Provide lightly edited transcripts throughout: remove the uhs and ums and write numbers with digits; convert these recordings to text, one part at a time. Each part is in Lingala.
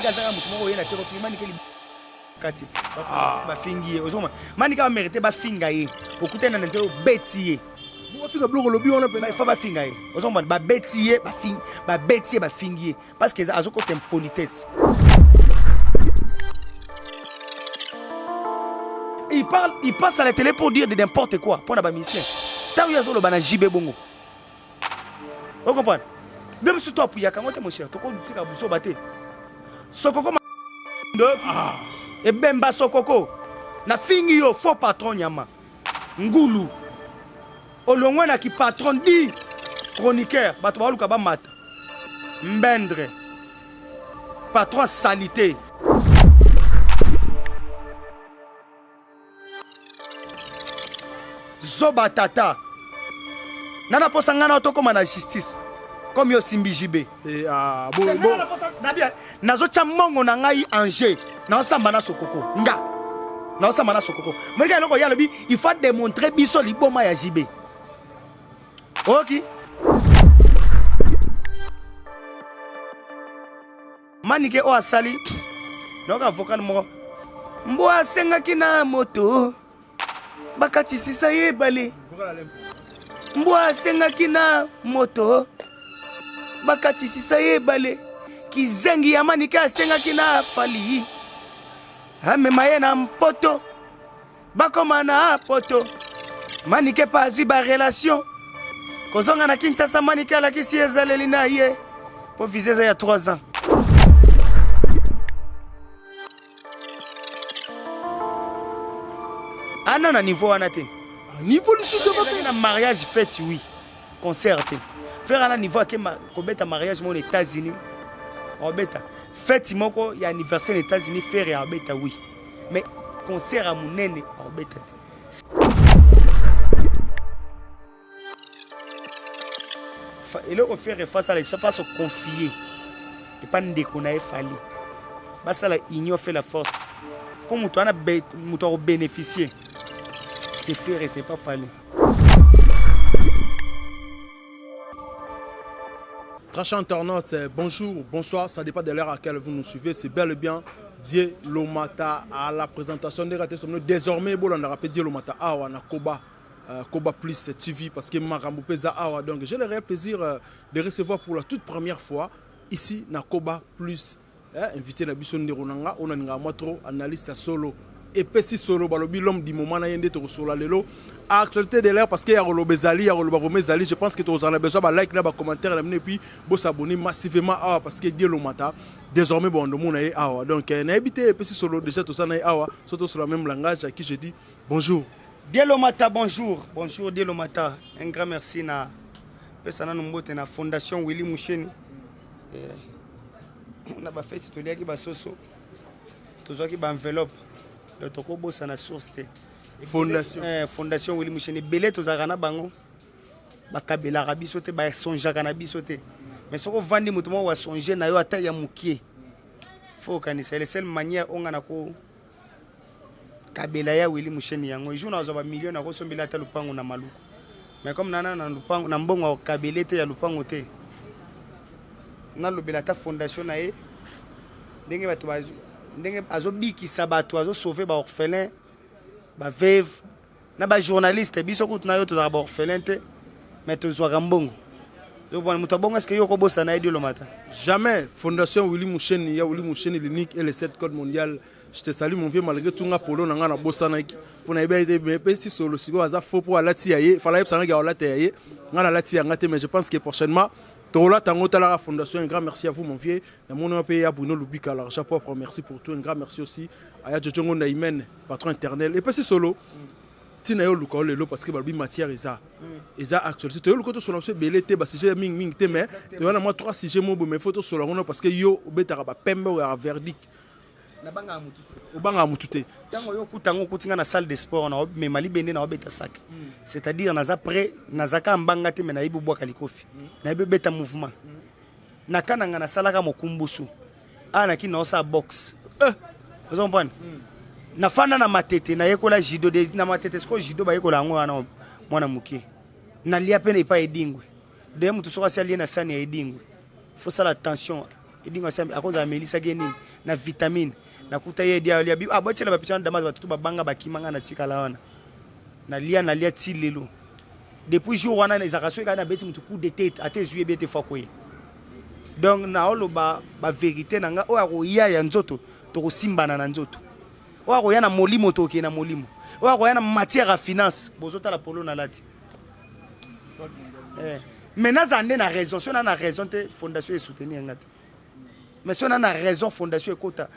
Kazanga mutumo yena teko mani ke kati ba fingi ozoma mani ka mérité ba finga ye okutena na nzelo betiye ba finga bloko lobi on appelle fa ba finga ye ozoma ba betiye ba betiye ba fingi parce que azoko c'est impolitesse. Il passe à la télé pour dire de n'importe quoi pour la mission. Tant il y a sur le bana JB bongo. Vous comprenez? Même si toi pour y a quand mon cher, tu connais tika buso baté. Sokoko et Bemba Sokoko na fingi yo faux patron nyama ngulu olongwe na ki patron di chroniqueur bato ba luka ba mata mbendre patron salité zoba tata nana posangana otokoma na justice comme yo simbi jibe nazo chamongo na ngai Angers na osamba na Sokoko nga na osamba na Sokoko mweka loko ya lobi il faut démontrer biso liboma ya jibe OK manike o asali noka vocal mo mbo asenga kina moto bakati sisa yebale mbo asenga kina moto bakati sisa yebale kizengi ya manike asenga kina fali amema ye na mpoto bakoma na poto manike pa azwi ba relation kozonga na Kinshasa manike alakisi ezaleli na ye po vizeza ya 3 ans. Ana na niveau wana te niveau du sous na mariage fête oui concert te faire à la niveau à kobeta mariage mon États-Unis obeta fête moko ya anniversaire aux États-Unis faire ya obeta oui mais concert à munene obeta et là on fait face à les face au confier et pas ndeko na efali basa la union fait la force comme toi on a bénéficier c'est faire et c'est pas fallu. Trash internaute, bonjour, bonsoir, ça dépend de l'heure à laquelle vous nous suivez, c'est bel et bien Dieu Lomata à la présentation des ratés. Désormais, bon, on a rappelé Dieu Lomata Awa na Koba Plus TV parce que Marambo Pesa Awa. Donc j'ai le réel plaisir de recevoir pour la toute première fois ici na Koba Plus. Invité na Bison Neronanga, on a une analyste solo. Et puis solo balobi l'homme du moment na yende to solo lelo actualité de l'air parce que ya rolobezali ya rolobazali je pense que tu en as besoin ba like na ba commentaire et puis bo s'abonner massivement parce que Dieu Lomata désormais bon ndo mona awa donc na habité et puis solo déjà tout ça na awa surtout sur le même langage à qui je dis bonjour Dieu Lomata bonjour Dieu Lomata un grand merci na pesa na mbote na fondation Willy Musheni on a ba fait to liaki ba soso to zoki ba enveloppe le toko bossa na source te fondation Willy Musheni belé to zakana bango bakabela rabiso te ba sonjaka na biso te mais soko vandi mutu mo wa songe na yo ata ya mukie faut kanisa le seule manière on ngana ko kabela ya Willy Musheni yango jour na zo ba million na ko sombela ta lupango na maluko mais comme nana na lupango na mbongo kabelete ya lupango te na lobela ta fondation na e ndenge bato ba ndenge azobiki sabato azo sauver ba orphelin ba veuve na ba journaliste biso kutuna yo to ba orphelin te mais to zwa kambongo yo bon muto bongo est-ce que yo ko bossa na Dieu Lomata jamais fondation Willy Musheni ya Willy Musheni l'unique et le 7 code mondial. Je te salue mon vieux malgré tout nga polo na nga na bossa na ki pour na ebe mais si solo siko aza faux pour alati yaye fala yeb sanga ga alati yaye nga na lati ya ngate mais je pense que prochainement Tola Tango Talara Fondation, un grand merci à vous mon vieux. Mon pays à Bruno Lubika, l'argent propre, merci pour tout. Un grand merci aussi à Djongo Naïmen, patron interne. Et puis c'est solo. Tina yo luka lelo parce que balbi matière eza actualité. To yo luka to solo monsieur belete ba sujet ming te mais to na moi 3 sujets mo mais photo solo ngono parce que yo obetaka ba pembe ou ya verdict. Na banga mutu. Obanga mutu te. Tango yo kutango kutinga na salle de sport na mais mali bende na obeta sac. C'est-à-dire naza prêt nazaka mbanga te mais na ibu bwa kalikofi. Na ibu beta mouvement. Na kananga na salaka mokumbusu. Ana ki na osa box. Vous comprenez? Na fana na matete na yekola jido de na matete sko jido ba yekola ngo wana mwana muke. Na lia pene pa edingwe. De mutu soka sali na sani edingwe. Faut ça l'attention edinga sambi akoza amelisa geni na vitamine na kuta ye dia lia bi abotela ba pichana damaza batutu babanga bakimanga na tikala wana na lia ti lelo depuis jour wana les akaso kana beti mutu coup de tête ate zuye bete fakoye donc na olo ba vérité nanga o akoya ya nzoto to kosimbana na nzoto o akoya na molimo to ke na molimo o akoya na matière à finance bozota la polo na lati maintenant ça na raison si on a raison te fondation est soutenir ngata mais si on a raison fondation ekota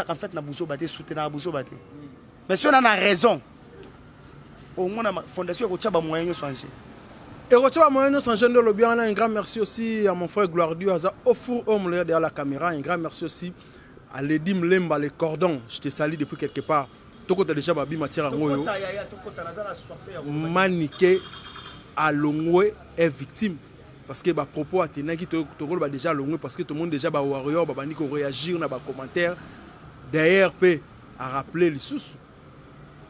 en fait na buzo baté soutenir na buzo baté mais si on a raison au moins la fondation ekotia ba moyen changer et retour à moyen changer de le bien un grand merci aussi à mon frère Gloire-Dieu Aza au four homme derrière la caméra un grand merci aussi à Lady Mlemba les cordons je te salue depuis quelque part toko déjà babi matière ngoyo Maniké Alongwe est victime parce que ba propos atena qui to ba déjà Alongwe parce que tout le monde déjà ba warrior ba bandi ko réagir na ba commentaire derrière peut à rappeler les sous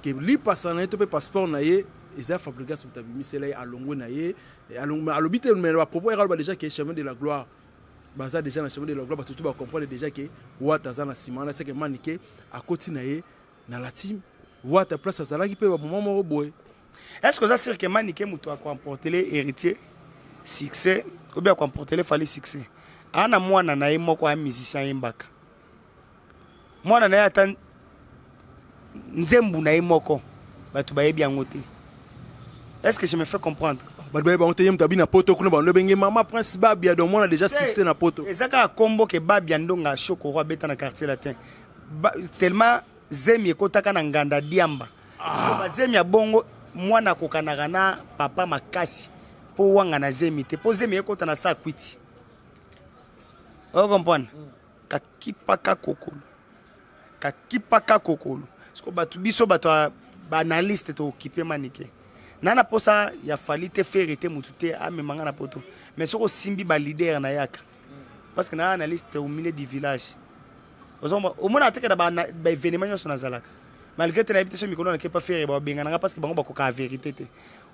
que li passana to pe passeport na ye eza fabriqué sur tabimi c'est là Alongwe na ye Alongwe alobite mais ba propos era ba déjà que chemin de la gloire baza déjà na chemin de la gloire ba tout ba comprendre déjà que wataza na simana c'est que Maniké à côté na ye na la team wata place azala qui peut ba moment boy. Est-ce que ça c'est que Maniké muto a comporter les héritiers succès ou bien comporter les fali succès ana mwana na ye moko a musicien yembaka mwana na ye atan nzembu na ye moko batu bayebi yango te est-ce que je me fais comprendre ba ba on te yem tabi na poto kuna ba ndobenge mama prince babia donc mwana déjà succès na poto ezaka kombo ke babia ndonga shoko roi beta na quartier latin tellement zemi ekotaka na nganda diamba so bazemi ya bongo mwana kokanaka na papa makasi po wanga na zemi te po zemi ekota na sa kwiti o comprendre kakipaka kokolo sko batu biso bato ba analyste to occupé Maniké nana posa ya falite ferité mutute amemanga na poto mais soko simbi ba leader na yaka parce que na analyste au milieu du village ozomba au mona ateka ba événement nyonso na zalaka malgré que na habité so mikolo na kepa faire ba bengana parce que bango bakoka la vérité te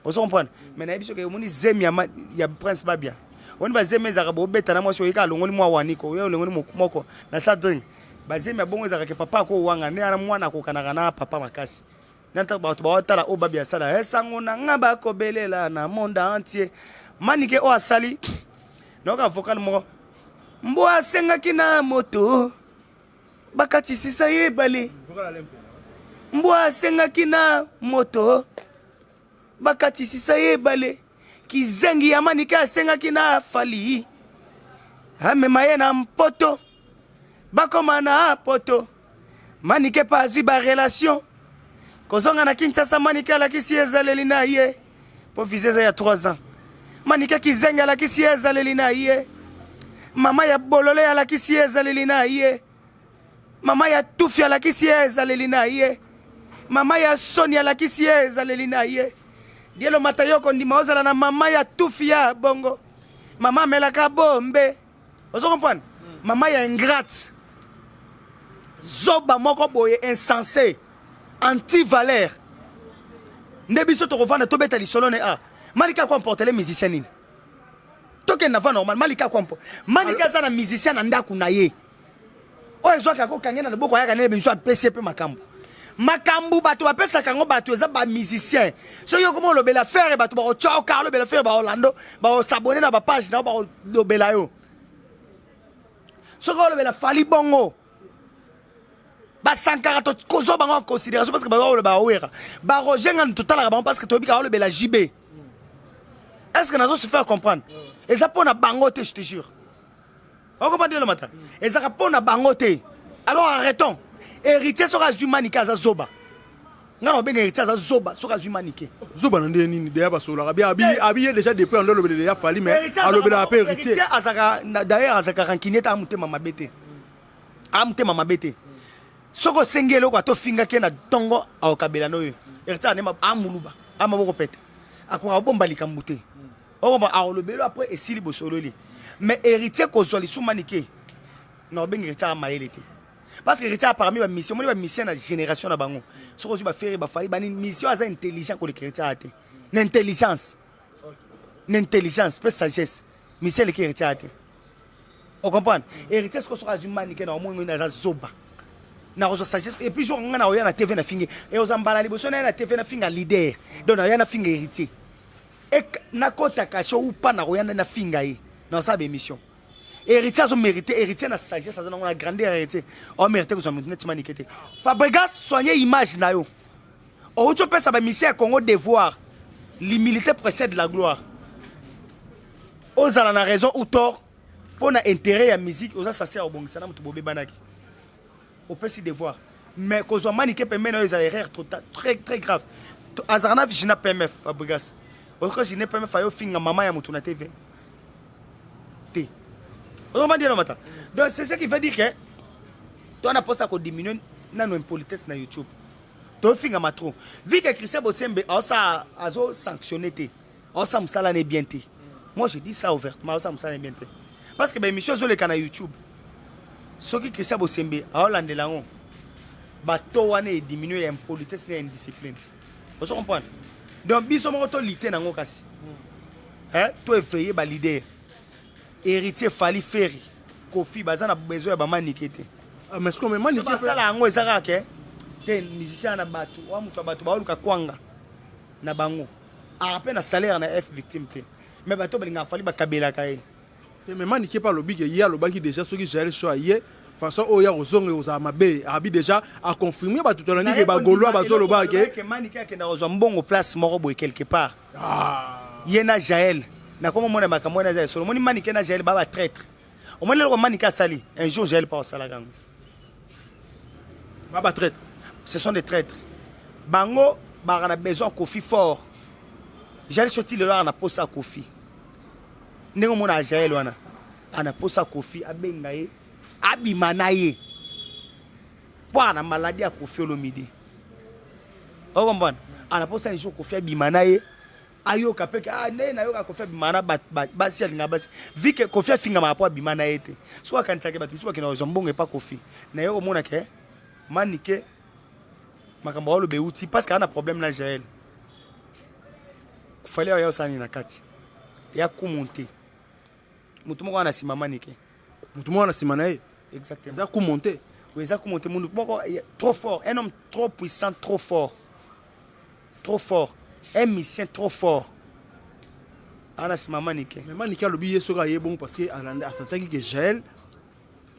ozo comprendre mais na biso ke omoni zemi ya prince babia oni ba zemi za bo beta na mwasi oyika longoli mwa waniko yo longoli moko na sa drink ba zemi ya bongo za ke papa ko wanga ne ana mwana ko kanaka na papa makasi nanta ba to ba tala o babia sala esango na ngaba ko belela na monde entier Maniké o asali noka vocal mo mbo asenga kina moto bakati sisa yebale mbo asengaki na moto bakati sisa yebale kizengi ya Maniké asengaki na fali amema ye na mpoto bakoma na poto Maniké pa azwi ba relation kozonga na Kinshasa Maniké alakisi ezaleli na ye po visa ya 3 ans Maniké kizengi alakisi ezaleli na ye mama ya bolole alakisi ezaleli na ye mama ya tufi alakisi ezaleli na ye mama ya Sonia alakisi ezaleli na ye dielo matayoko ndima ozala na mama ya tufi ya bongo mama melaka bombe ozo comprendre mama ya ingrate zoba moko boye insensé anti-valeur ndebiso to kovanda to beta lisolo ne a Maniké comporter les musiciens nini toke na va normal Maniké za na musicien na ndaku na ye o ezwaka ko kangena na boko yaka ne biso apesi pe makambu bato bapesa kango bato eza ba musicien so yo komo lobela faire bato ba choka lobela faire ba Orlando ba s'abonner na ba page na ba lobela yo so ko lobela fali bongo ba sankara to kozo bango en considération parce que ba lobela wera ba rojenga total ba parce que to bika lobela JB est-ce que nazo se faire comprendre et ça pona bangote je te jure on comprend le matin et ça pona bangote alors arrêtons héritier sera Maniké za zoba ngana ben héritier za zoba sera Maniké zoba ndé nini de ba sola abi déjà depuis on le ya fali mais alobela après héritier azaka d'ailleurs azaka rankineta amutema mabete soko sengelo kwa to finga ke na tongo akabela no héritier anema amuluba amaboko pete akwa bomba likamute oba alobelo après esili bosololi mais héritier ko zoli sou Maniké no ben héritier amaelete parce que héritier parmi ba mission moni ba mission na génération na bango soko ba faire ba fali ba ni mission aza intelligent ko le héritier ate n'intelligence peut sagesse mission le héritier ate On comprend? Héritier, ce que soit un mannequin, au moins, il y a un zoba. Et puis, on a un TV na fingi. Et aux emballes, on a un TV na finga leader. Donc, on a un finga héritier. Et na kota kacho ou pas na royana na finga yi. Dans sa émission. Héritier, on mérite. Héritier, na sagesse, on a grandeur héritier. On mérite que vous avez un mannequin. Fabregas, soignez l'image na yo. Au tu peux savoir mission Congo devoir. L'humilité précède la gloire. Aux a raison ou tort. Pour na intérêt à la musique, aux a ça sert au bon sana mutubobe banaki. On peut s'y devoir. Mais quand on manique permet nos erreurs très très grave. Azarna vijina PMF Fabregas. Au cas je n'ai pas fait finga maman ya mutu na TV. T. On va dire le matin. Donc c'est ce qui veut dire que toi on a pas ça qu'on diminue na nos impolitesse na YouTube. Toi finga matro. Vu que Christian Bosembe a ça azo sanctionné té. On ça musala ne bien té. Moi je dis ça ouvertement, on ça musala ne bien té. Parce que ben émission sur le canal YouTube. Ce qui Christian Bosembe a Hollande là on. Bato wane est diminué impolitesse et indiscipline. Vous comprenez? Donc biso mo to lité nango kasi. Hein? To effrayé ba leader. Héritier Fali Ferry. Kofi baza na besoin ba manikete. Ah mais ce qu'on me manique ça là ngo ezaka ke. Te musicien na bato, wa mutu bato ba luka kwanga na bango. A peine salaire na F victime te. Mais bato balinga fali ba kabela kai. Mais manique pas le big hier le baki déjà ceux qui gèrent choix hier façon oya ozonge ozamabe abi déjà a confirmé ba tout le monde que ba golois ba zolo ba ke manique ke na ozambongo place moko boy quelque part. Ah Yena Jaël na comme mona makambo na Jaël solo moni manique na Jaël ba traître. Au moins le manique sali un jour Jaël pas au salagango. Ba traître. Ce sont des traîtres. Bango ba a besoin Kofi fort. Jaël sorti le là na posa Kofi. Nengo mona Jaël wana ana posa Kofi abenga ye abimana ye pour na maladie à Kofi Olomide. O comprendre ana posa un jour Kofi abimana ye ayo kapeke na yo Kofi abimana basi alinga basi vu que Kofi afinga ma rapport abimana ye te soit quand ça ke batu soit ke na zombongo pas Kofi na yo mona ke manike makambo olo be uti parce que ana problème na Jaël fallait oya osani na kati ya kumonter mutu moko ana sima manike mutu moko ana sima na ye exactement ça kumonter oui ça kumonter mutu moko trop fort un homme trop puissant trop fort un musicien trop fort ana sima manike mais manike le billet sera bon parce que a senti que Jaël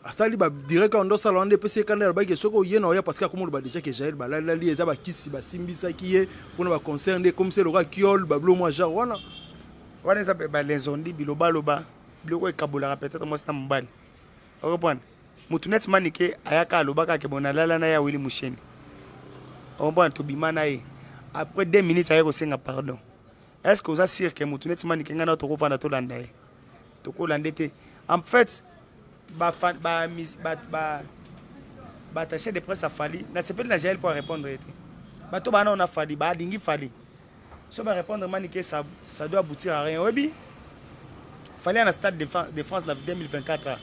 a sali ba direct on doit salon de PC quand ba ke soko yena oya parce que comme ba déjà que Jaël ba la li eza ba kisi ba simbisa ki ye pour ba concerner comme c'est le roi Kiol ba blo moi genre wana ça ba les ondi biloba loba biloko ekabolaka peut-être moi c'est mbali o comprendre mutu net manike ayaka alobaka ke bonalala na ya wili musheni o comprendre to bimana ye après 2 minutes ayeko senga pardon est-ce que vous assure que mutu net manike ngana to ko vanda to landa ye to ko landete en fait ba attaché de presse à Fali na sepel na Jaël pour répondre été ba to bana on a Fali ba dingi Fali so ba répondre manike ça doit aboutir à rien obi fallait un stade de France en 2024.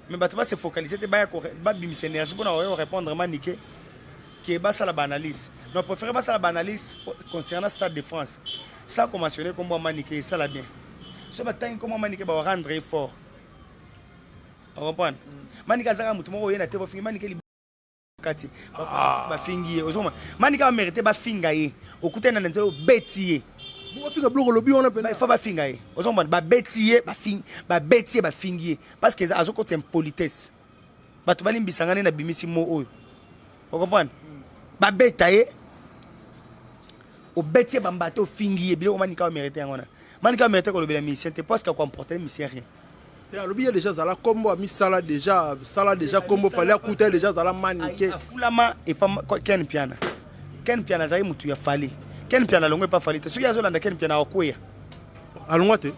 Mais tu vas se focaliser, tu vas bimis énergie pour répondre à Niké qui est bas à la banalise. Donc, je préfère pas la banalise concernant le stade de France. Ça, comme mentionné, comme moi, Niké, ça l'a bien. Ce matin, comment Niké va rendre fort. Vous comprenez? Niké Zara, Moutoumoro, il y a un film, Niké Kati, Bafingi, Niké va mériter Bafingaye. Au côté d'un bêtier. Il faut pas finir. Ba bêtier, ba fingier parce que azo côté impolitesse. Ba to bali mbisangane na bimisi mo oyo. Vous comprenez? Ba betaye. O bêtier ba mbato fingier bilo manika mériter ngona. Manika mériter ko lobela mission te parce que comporter mission rien. Le billet déjà zala combo mi sala déjà combo fallait coûter déjà zala maniqué. Fulama et pas Ken Piana. Ken Piana zai mutu ya fali. Ken Piana longue pas falite. Si yazo landa Ken Piana okoya. Alongwate.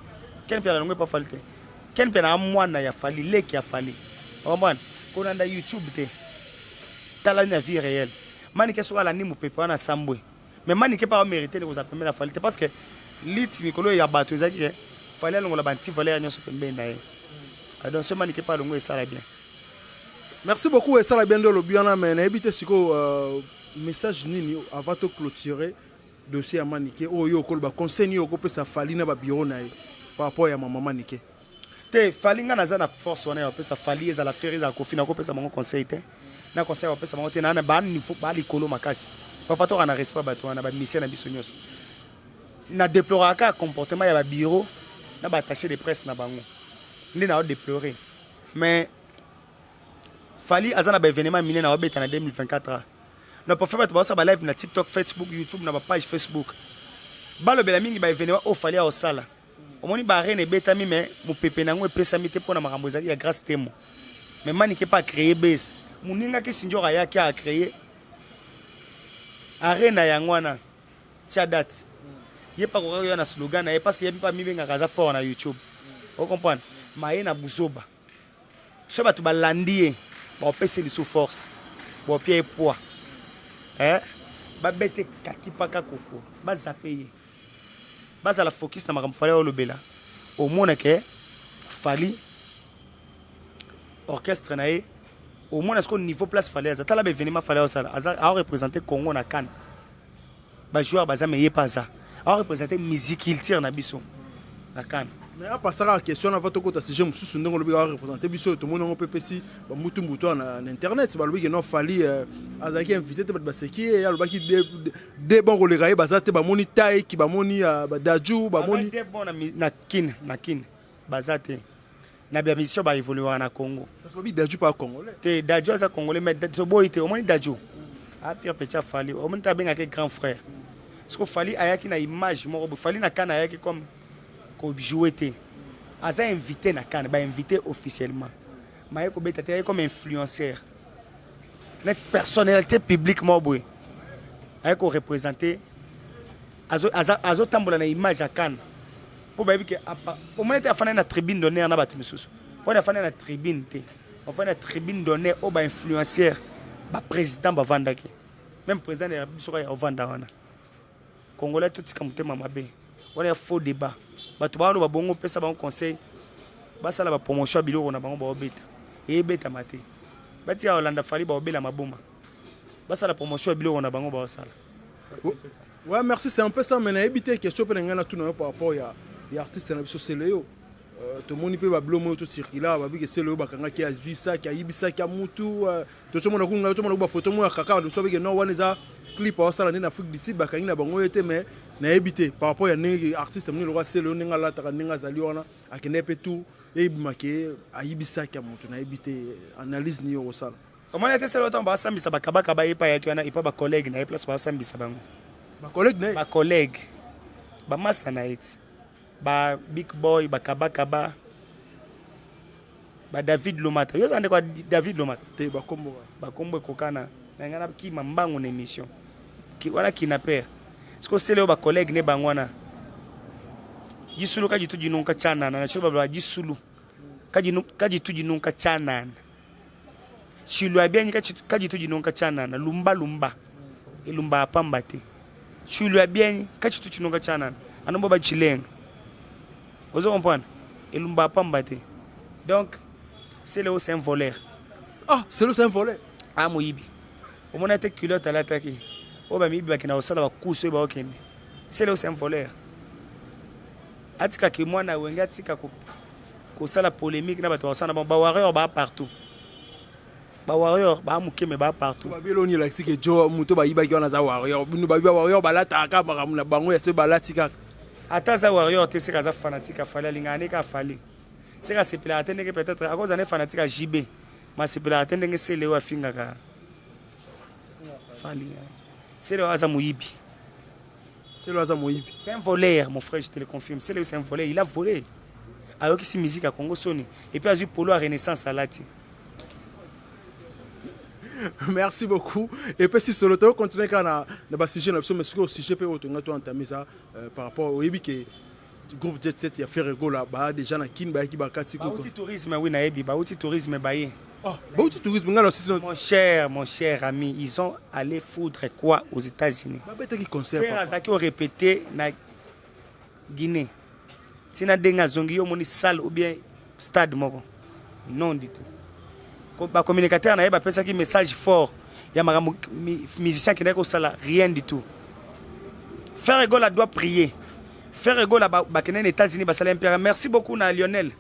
Ken Piana longue pas falite. Ken Piana mwana ya fali leki ya fali. Omban. Kona nda YouTube te. Tala na vie réelle. Manike so ala ni mu pepe wana sambwe. Mais manike pas mériter de vous appeler la falite parce que lit mikolo ya bato ezaki fallait longola banti fallait ya nyoso pembe na ye. Donc ce manike pas longue ça la bien. Merci beaucoup et ça la bien de lobiana mais na ebite siko message nini avant de clôturer dossier à Maniké oyo kolba conseil ni oko pesa fali na ba bureau na par rapport à maman Maniké te fali nga naza na force wana ya pesa fali ezala faire ezala kofi na kopesa bango conseil te na conseil bapesa bango te na ba niveau ba likolo makasi papa to na respect bato wana ba mission na biso nyonso na déploraka comportement ya ba bureau na ba attaché de presse na bango ndi na déplorer mais fali azana ba événement miné na obeta na 2024 na pour faire bato ba live na TikTok, Facebook, YouTube na ba page Facebook balobela mingi ba événement o fali au sala omoni ba reine betami mais mo pepe nango epesami te pona makambo ezali ya grâce temo mais mani ke pas créer base muninga ke sinjora yaki a créer arena yango wana tia date ye pas ko na slogan na parce que ye pas mi benga kaza fort na YouTube vous comprenez maye na buzoba so batu balandi ba pese li sous force ba pied poids ba bete kakipaka koko ba zapeye basa la focus na makambo fali olobela omona ke fali orchestre na ye omona ce niveau place fali aza tala ba événement fali osala a représenter Congo na CAN ba joueur baza meye pas a représenter musique culture na biso na CAN mais à passer à la question avant de côté sujet mususu ndongo lobi a représenter biso to mona PPC ba mutu na internet ba lobi que non fali azaki invité te ba seki ya lobaki de bon kolega baza te ba moni tai ki ba moni ba daju ba moni de bon na kin baza te na bien mission ba évoluer na Congo parce que daju pas congolais te daju za congolais mais to boy te o moni daju a pire petit fali o moni ta benga ke grand frère parce que fali ayaki na image moko fali na kana ayaki comme ko jouer te aza invité na kana ba invité officiellement maye ko beta te comme influenceur net personnalité publique mo boy ay ko représenter azo tambola na image à kana pour ba biki au moins te afana na tribune d'honneur na batu misusu pour na afana na tribune te afana na tribune d'honneur o ba influenceur ba président ba vandaki même président ya biso ya vanda wana congolais tout tika mutema mabe wana faux débat bato ba bongo pesa bango conseil basala ba promotion biloko na bango ba obeta beta mate bati ya Hollande fali ba obela maboma basala promotion biloko na bango ba osala. Ouais, merci, c'est un peu ça mais na éviter question pe ngana tout par rapport ya artiste na biso Seleo tout le monde peut ba blomo tout circuler ba bi que Seleo ba kanga ki a vu ça ki a yibisa ki a mutu tout le monde ko tout le monde ba photo mo kaka de so be que non wana za clip au sala na Afrique du Sud ba kangi na bango ete mais na éviter par rapport ya ne artiste mni le roi Seleo ninga la taka ninga zali wana akene pe tout et bimake ayibisa ki a mutu na éviter analyse ni au sala comment était Seleo temps ba sambisa ba kabaka ba yepa ya kiana ipa ba collègue na place ba sambisa bango ba collègue na ba collègue ba massa na eti ba big boy ba kabaka ba David Lomata yo zande kwa David Lomata te ba kombo kokana na ngana ki mambango na émission ki wana kinaper siko Seleo ba collègue ne bangwana jisulu kaji tuji nunka chana na choba ba jisulu kaji tuji nunka chana shilu abianyi kaji tuji nunka chana na lumba ilumba pamba te shilu abianyi kaji tuji nunka chana anombo ba chilenga vous comprenez ilumba pamba te donc Seleo c'est un voleur. Ah, Seleo c'est un voleur. Ah moyibi. Au moins te culotte à l'attaquer. O ba mibi bakina osala ba kuso ba okende. Seleo c'est un voleur. Atika ki mwana wenga tika ko sala polémique na bato osana ba warrior ba partout. Ba warrior ba mukeme ba partout. Ba beloni la sike jo muto ba yiba ki wana za warrior. Binu ba warrior ba lata ka makamuna bango ya se ba latika. Ata za warrior te se kaza fanatique fali lingane ka fali. C'est que c'est peut-être à cause d'un fanatique à JB, mais c'est peut-être que c'est Seleo à Fingaga. Fali. Seleo à Zamouibi. Seleo à Zamouibi. C'est un voleur, mon frère, je te le confirme. Seleo c'est un voleur, il a volé. Alors que c'est musique à Congo Sony. Et puis à Polo à Renaissance à Lati. Merci beaucoup. Et puis si sur le temps, continuez quand on a sujet, mais ce que sujet peut être entamé ça par rapport au Ibi groupe Jet Set ya faire ego là ba déjà na kin ba ki ba kati ko ba tourisme oui na ebi ba outil tourisme ba yi ba outil tourisme ngalo si mon cher ami ils ont allé foutre quoi aux États-Unis ba beta ki concert papa azaki répéter na Guinée tina denga zongi yo moni salle ou bien stade moko non du tout ba communicateur na ba pesa ki message fort ya makambo musicien qui n'a ko sala rien du tout faire ego là doit prier. Faire ego la bakenen États-Unis basala impérial. Merci beaucoup na Lionel.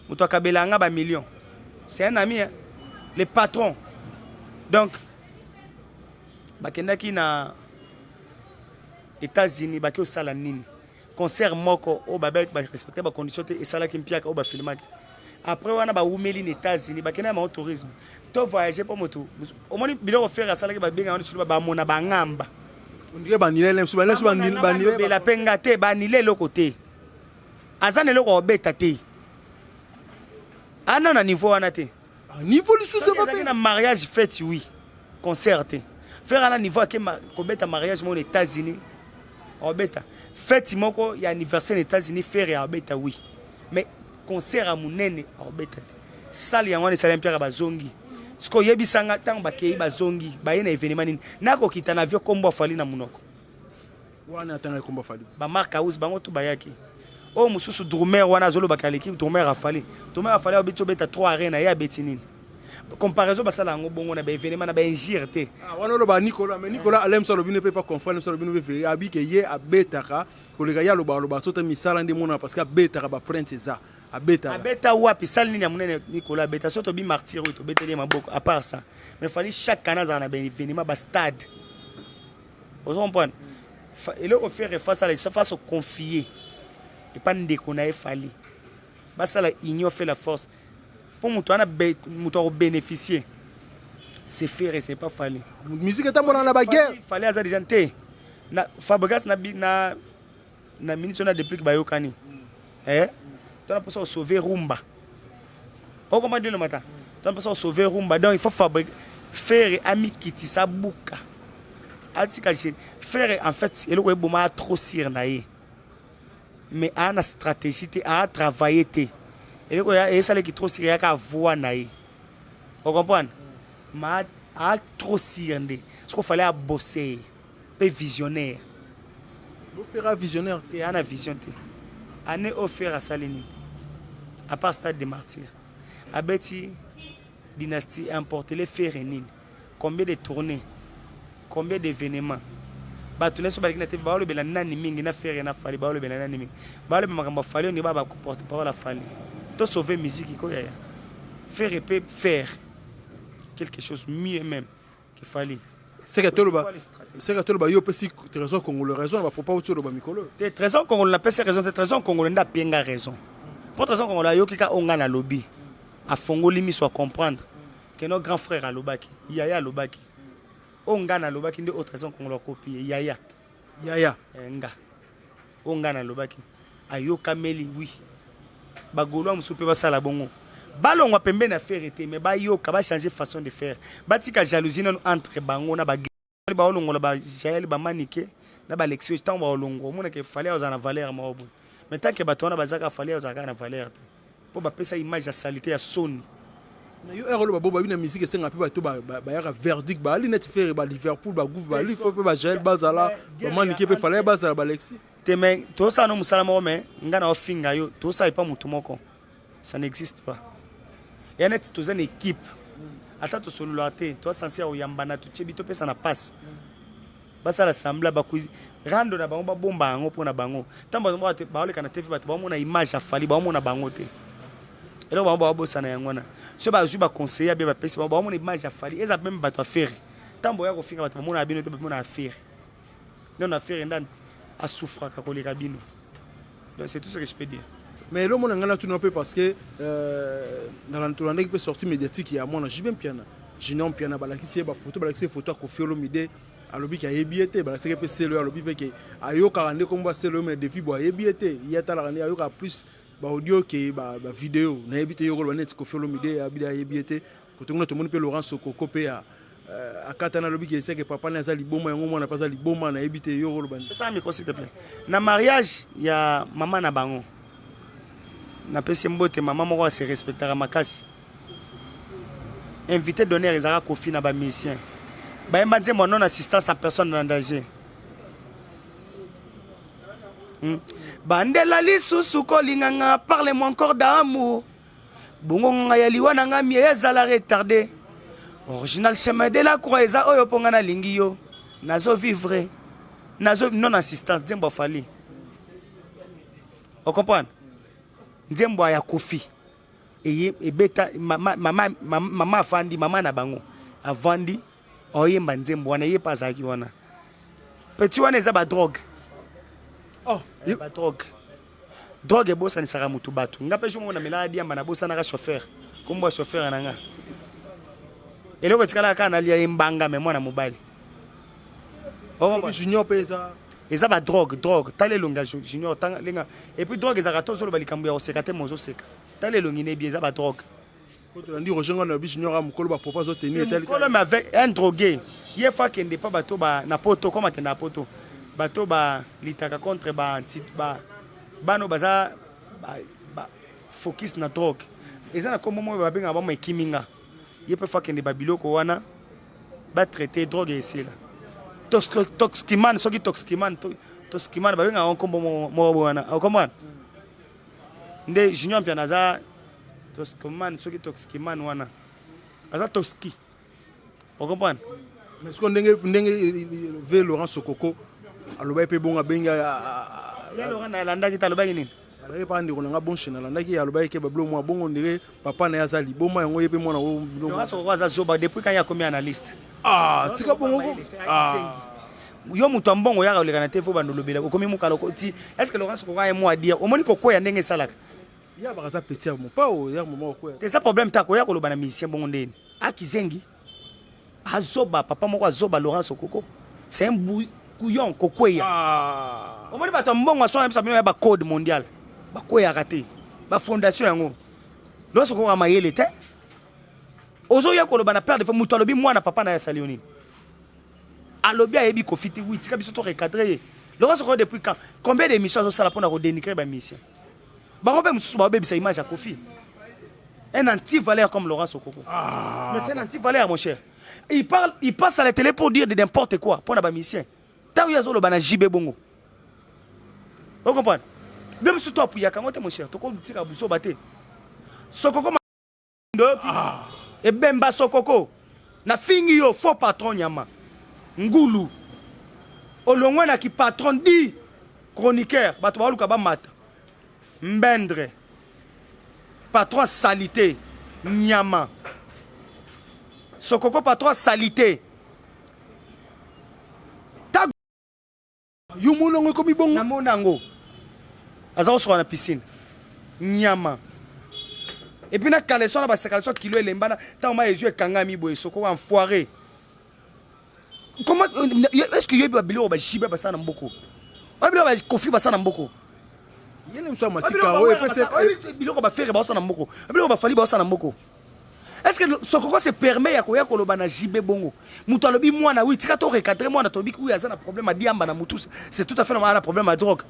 moto akabelanga ba millions. C'est un ami, hein? Le patron. Donc, bakendaki na États-Unis, baki osala nini. Concert moko, o babek ba respecter ba condition te esala ki mpiaka o ba filmaki. Après wana ba umeli na États-Unis, bakenda ma tourisme. To voyager pour moto. Au moins biloko faire asala ki ba benga wana chulu ba mona ba ngamba. On dirait banile banile la penga te banile loko te. Azane loko obeta te. Ana na niveau wana te. Niveau lisusu pas fait na mariage fait oui. Concert te. Faire à la niveau que kobeta mariage mon États-Unis. Obeta. Fête moko ya anniversaire aux États-Unis faire ya obeta oui. Mais concert à munene obeta te. Salle ya ngone salle mpia ba zongi. Siko yebisanga tang ba kei ba zongi ba yena événement nini. Nako kita na vyo kombo fali na munoko. Wana atanga kombo fali. Ba marka house bango tu bayaki. Oh mususu drummer wana zolo ba l'équipe drummer afali. Drummer afali obeta beta 3 arena ya betinini. Comparaison basala ngo bongo na ba événement na ba ingirté. Ah wana lo ba Nicolas mais Nicolas alem so lo bino peut pas confondre so lo bino ve abi ke ye abetaka ko le gaya lo ba tota misala ndi mona parce que abetaka ba prince ça abeta. Abeta wapi sal ni ya munene Nicolas abeta soto bi martyr to beteli maboko à part ça. Mais fallait chaque canal na ba événement ba stade. Vous comprenez? Et le faire face à la face au confier. Et pas ndeko na fallait. Basala igno fait la force. Pour nous bénéficier, c'est faire et c'est pas fallu. Musique est à la bagarre. Il fallait à des gens. Fabregas na minute on a depuis que Bayokani. Eh? Tu as pas sauver Rumba. On comment dire le matin? Tu as pas sauver Rumba. Donc il faut faire ami kiti sa bouka. Faire en fait, il est trop sir naïe. Mais à la stratégie, à travailler. Et il y a qui trop sérieux à voir naïe. Vous comprenez? Mais à trop sérieux, ce qu'il fallait bosser, peu visionnaire. Vous ferez visionnaire. Il y a une vision. Année offert à Salini. À part stade de martyrs. À Betty, dynastie importée les férénines. Combien de tournées? Combien d'événements? Tout le monde qui ba le belana ni mingi na faire na fali ba le belana ni mingi. Ba le makamba fali ni ba ba porter parole la fali. To sauver musique iko ya. Faire et peut faire quelque chose mieux même qu'il fallait. C'est que tout le yo pesi trésor congolais raison va pas autour de ba mikolo. Des trésors congolais na pesi raison, des trésors congolais nda penga raison. Pour trésor congolais yo kika onga na lobby. A fongoli mi soit comprendre que nos grands frères à Lobaki, Yaya Lobaki. Onga na Lobaki ndi autre raison congolais copier Yaya. Yaya. Nga. Onga na Lobaki. Ayo kameli oui. Bagolo musupe basala bongo balongwa pembe na faire été mais ba yoka ba changer façon de faire batika jalousie entre bango na ba olongola ba jaeli ba manike na ba lexio tant ba olongo mona ke fallait aux na valeur maobo mais tant que batona bazaka fallait aux na valeur pour ba pesa image ya salité ya soni na yo erolo ba boba bina musique senga pe ba to ba ya verdict ba ali net faire ba Liverpool ba gouv ba li faut pe ba jael bazala ba manike pe fallait bazala ba lexi mais tout ça, nous sommes mais ngana ofinga yo, tout ça est pas mutumoko. Ça n'existe pas. Il y a une équipe. Attends, tu soloate, toi censé au yambana, tu chebito pe ça na passe. Basa l'assemblée ba kuizi. Rando na bango ba bomba ngo pona bango. Tamba mo ba ole kana TV ba ba mo na image afali ba mo na bango te. Elo ba ba bossa na yangona. So ba zu ba conseiller ba pesi ba mo na image afali. Eza même ba to affaire. Tambo ya ko finga ba mo na bino te ba mo na affaire. Non affaire ndante. À souffrir quand les cabines. Donc c'est tout ce que je peux dire. Mais le monde en a tout un peu parce que dans l'entourage qui peut sortir médiatique il y a mon j'ai bien piano. J'ai non piano balaki c'est ba photo ko fiolo mide à lobby qui a ébiété balaki peut c'est le lobby que ayo 42 comme ba c'est le mais défi bois ébiété il y a ta la ayo plus ba audio que ba vidéo na ébité yo ko net ko fiolo mide abida ébiété ko tout le monde peut Laurence ko copé à katana lobi qui sait que papa n'a pas liboma yango mwana pas liboma na ebité yo kolobani ça me s'il te plaît na mariage il y a maman na bango na pesi mbote maman moko se respectera makasi invité d'honneur ezaka kofi na ba musicien ba yemba nzembo non assistance en personne en danger bandela lisusu kolinganga parle-moi encore d'amour bongo ngaya liwana ngami ezala retardé. Original chemin de la croix, ça oyo pongana lingio. Nazo vivre. Nazo non assistance Nzembo fali. Vous comprenez? Nzembo ya kofi. et beta mama afandi mama na bango avandi oyemba nzembo wana ye pas aki wana petit wana eza ba drogue Oh, ba drogue ebosa ni saka mutu batu ngape jomo na meladi amba na bosa na chauffeur kombo chauffeur nanga eloko tikala kana lia embanga me mwana mobali junior pesa eza ba drogue tale longa junior tanga lenga et puis drogue eza rato solo balikambu ya osekate mozo seka tale longi ne bien eza ba drogue quand on dit rejoindre na bi junior mukolo ba propose tenir tel mukolo mais avec un drogué ye fa kende pa bato ba na poto koma kende na poto bato ba litaka contre ba anti ba bano baza ba focus na drogue eza na komo mo ba benga ba mo ekiminga ye pe fa kende ba biloko wana ba traiter drogue ici là toximan soki toximan ba benga on kombo mo wana o comprendre nde junior pia naza toximan soki toximan wana aza toski o comprendre mais ce qu'on ndenge ve Laurent Sokoko aloba pe bonga benga ya Laurent na landa kita aloba nini ala pa ndiko nga bon china landa ki aloba ke bablo mo bongo ndire papa na yazali boma yango yepe mwana wo Laurent Sokoko aza zoba depuis quand ya komi analyste tika bongo yo mutu ambongo ya oleka na tefo bandolobela komi mukalo koti est-ce que Laurent Sokoko a mo a dire omoni kokko ya ndenge salaka ya bakaza petit mo pa o ya moment ko c'est ça problème ta ko ya koloba na musicien bongo ndeni akizengi azoba papa moko azoba Laurent Sokoko c'est un couillon kokweya omoni bato mbongo asona bisa bino ba code mondial ba kweya kate ba fondation yango Laurent Sokoko amayele te ozo ya koloba na père de mutu alobi mwana papa na ya salionini alobi ayebi kofiti oui tika biso to recadrer Laurent Sokoko depuis quand combien d'émissions zo sala pona ko dénigrer ba mission bango pe mususu ba bebisa image ya Kofi un anti-valeur comme Laurent Sokoko mais c'est un anti-valeur mon cher il passe à la télé pour dire de n'importe quoi pour na mission tant ya zolo bana jibe bongo vous comprenez même surtout pour ya kangote mon cher to ko tika buso baté Sokoko et bemba Sokoko na fingi yo faux patron nyama ngulu olongwe na ki patron di chroniqueur bato ba luka ba mata mbendre patron salité nyama Sokoko patron salité ta yo monongo komi bongo na monango azao sur na piscine nyama et puis na caleçon na ba caleçon kilo elembana ta ma yeux kangami boye Sokoko enfoiré. Comment est-ce que y a des biloko ba jibe ba sana mboko ba biloko ba Kofi ba sana mboko yene mso matika o epese biloko ba faire ba sana mboko biloko ba fali ba sana mboko est-ce que Sokoko se permet ya koya koloba na jibe bongo mutu alobi mwana oui tika to recadrer mwana to biki oui azana problème a diamba na mutu c'est tout à fait normal problème à drogue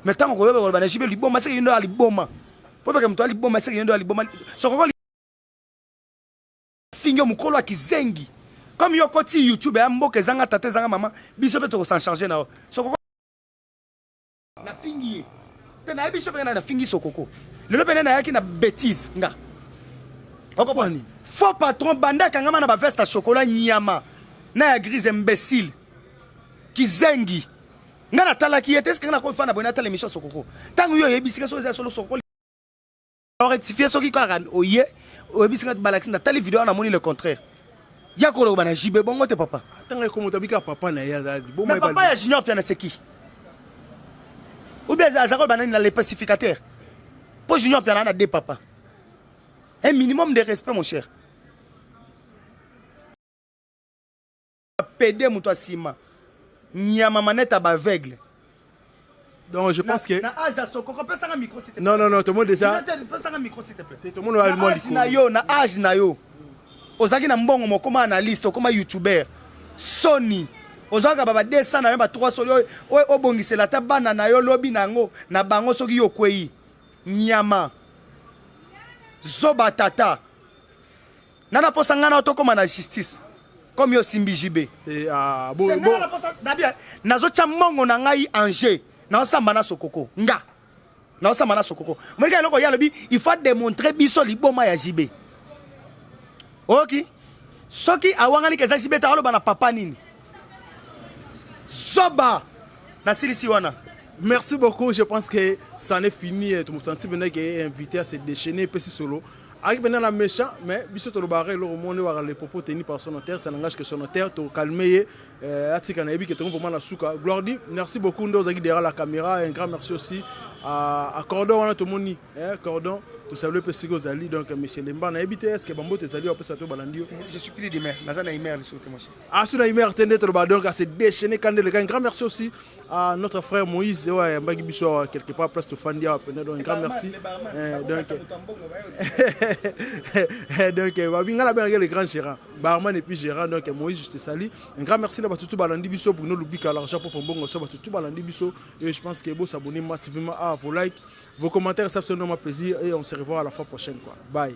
mais tant ko koloba na jibe liboma c'est yendo ali boma po ba mutu ali boma c'est yendo ali boma Sokoko fingo mukolo akizengi comme yo koti YouTube ya mboke zanga tate zanga mama biso pe to s'en charger na Sokoko na fingi te na biso pe na fingi Sokoko lelo pe na yaki na bêtise nga okopani faux patron banda kangama na ba veste à chocolat nyama na ya grise imbécile kizengi nga na tala ki est-ce que na ko fa na bona tala émission Sokoko tangu yo yebisika so za solo Sokoko rectifier soki ka oye oyebisika balaxi na tali vidéo na moni le contraire ya kolo bana jibe bongo te papa tanga ko motabika papa na ya dadi bon mais papa ya junior pia na seki ou bien azako bana na les pacificateurs pour junior pia na deux papa un minimum de respect mon cher PD muto asima nyama maneta ba aveugle donc je pense que na âge Sokoko pesa un micro s'il te plaît non tout le monde déjà pesa un micro s'il te plaît tout le monde a na yo na âge na yo ozaki na mbongo mokoma analyste okoma youtuber Sony ozaka baba 200 na ba 300 o bongisela ta bana na yo lobi nango na bango soki yo kwei nyama zoba tata nana posa ngana otokoma na justice comme yo simbi jibe et bon nazo cha mbongo na ngai Angers na osamba na Sokoko nga na osamba na Sokoko molika eloko ya lobi il faut démontrer biso liboma ya jibe. Ok, soki awangani keza jibeta alo bana papa nini soba na silisi wana. Merci beaucoup, je pense que ça en est fini. Tout le monde est invité à se déchaîner petit solo Avec maintenant méchant, mais biso to barré le monde voir les propos tenus par son notaire, ça n'engage que son notaire to calmer atika na ebi que to vraiment la souka. Gloire dit, merci beaucoup ndo zaki derrière la caméra, un grand merci aussi à Cordon on a tout moni, Cordon to saluer Pesigo Zali donc monsieur Lemba na ebité est-ce que bambo te Zali après ça to balandio. Je suis plus de mer, nazana imer le souté monsieur. Ah suna imer tende to ba donc à se déchaîner quand le un grand merci aussi à notre frère Moïse ouais mbagi biso quelque part place to Fandia donc un grand merci. Donc babinga la benga le grand gérant barman et puis gérant donc Moïse je te salue un grand merci là ba tout balandi biso pour nous lubika l'argent pour bongo so ba tout balandi biso et je pense que vous s'abonner massivement à vos likes vos commentaires ça fait vraiment plaisir et on se revoit à la fois prochaine quoi bye.